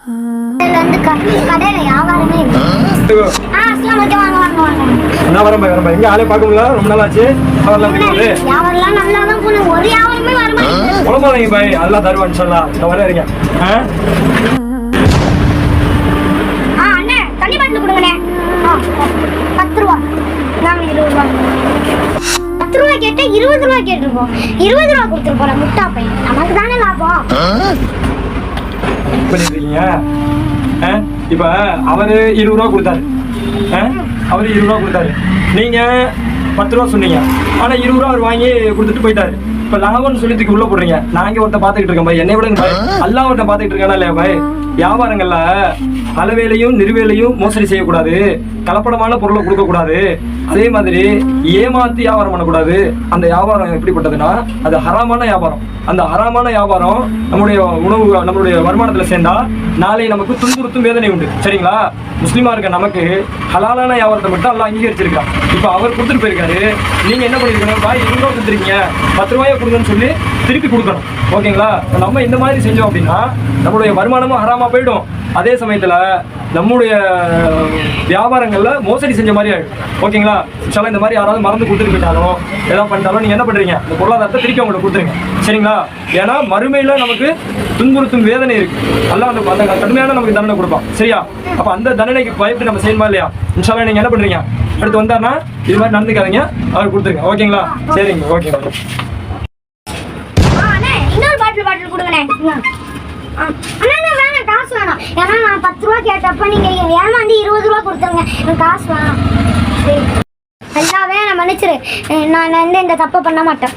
கடையில வியாபாரமே என்ன வரம்பா வரம்பா எங்க ஆளே பார்க்க முடியல ரொம்ப நாள் ஆச்சு வியாபாரம் நல்லா தான் போனேன் ஒரு வியாபாரமே வரமாட்டேங்குது குழம்புங்க பாய் அதெல்லாம் தருவான்னு சொல்லலாம் இந்த வர இருக்கேன் அண்ணே தண்ணி பாட்டில் கொடுங்கண்ணே 10 ரூபா நாங்க 20 ரூபா 10 ரூபா கேட்டா 20 ரூபா கேட்டிருப்போம் 20 ரூபா கொடுத்துருப்போம் முட்டா பையன் நமக்கு தானே லாபம் பண்ணிருக்கீங்க இப்ப அவரு 20 ரூபா கொடுத்தாரு அவரு 20 ரூபா கொடுத்தாரு நீங்க 10 ரூபா சொன்னீங்க ஆனா 20 ரூபா அவர் வாங்கி கொடுத்துட்டு போயிட்டாரு இப்ப லாபம்னு சொல்லி உள்ள போடுறீங்க நான் ஒருத்த பாத்துக்கிட்டு இருக்கேன் பாய் என்னை விட எல்லாம் ஒருத்த பாத்துக்கிட்டு இருக்கானா இல்லையா பாய் வியாபாரங்கள்ல அளவேலையும் நிறுவேலையும் மோசடி செய்யக்கூடாது கலப்படமான பொருளை கொடுக்க கூடாது அதே மாதிரி ஏமாத்தி வியாபாரம் பண்ணக்கூடாது அந்த வியாபாரம் எப்படிப்பட்டதுன்னா அது ஹராமான வியாபாரம் அந்த ஹராமான வியாபாரம் நம்முடைய உணவு நம்மளுடைய வருமானத்துல சேர்ந்தா நாளை நமக்கு துன்புறுத்தும் வேதனை உண்டு சரிங்களா முஸ்லீமா இருக்க நமக்கு ஹலாலான வியாபாரத்தை மட்டும் எல்லாம் அங்கீகரிச்சிருக்கான் இப்போ அவர் கொடுத்துட்டு போயிருக்காரு நீங்க என்ன பண்ணிருக்கணும் பாய் 20 ரூபா கொடுத்துருக்கீங்க 10 ரூபாயை கொடுங்கன்னு சொல்லி திருப்பி கொடுக்கணும் ஓகேங்களா நம்ம இந்த மாதிரி செஞ்சோம் அப்படின்னா நம்மளுடைய வருமானமும் ஹராமா போயிடும் அதே சமயத்துல நம்முடைய வியாபாரங்கள்ல மோசடி செஞ்ச மாதிரி ஆயிடும் ஓகேங்களா சில இந்த மாதிரி யாராவது மறந்து கொடுத்துட்டு போயிட்டாலும் ஏதாவது பண்ணிட்டாலும் நீங்க என்ன பண்றீங்க இந்த பொருளாதாரத்தை திருப்பி அவங்களுக்கு கொடுத்துருங்க சரிங்களா ஏன்னா மறுமையில நமக்கு துன்புறுத்தும் வேதனை இருக்கு எல்லாம் அந்த கடுமையான நமக்கு தண்டனை கொடுப்பான் சரியா அப்ப அந்த தண்டனைக்கு பயப்பட்டு நம்ம செய்யணுமா இல்லையா இன்ஷால்லா நீங்க என்ன பண்றீங்க அடுத்து வந்தாருன்னா இது மாதிரி நடந்துக்காதீங்க அவர் கொடுத்துருங்க ஓகேங்களா சரிங்க ஓகேங்க இன்னொரு பாட்டில் கொடுங்கண்ணே வேணாம் காசு வேணாம் ஏன்னா நான் 10 ரூபா கேட்டப்ப நீங்க ஏமாந்து 20 ரூபா கொடுத்துருங்க எனக்கு காசு வேணாம் எல்லாவே நான் மன்னிச்சிரு நான் இந்த தப்பை பண்ண மாட்டேன்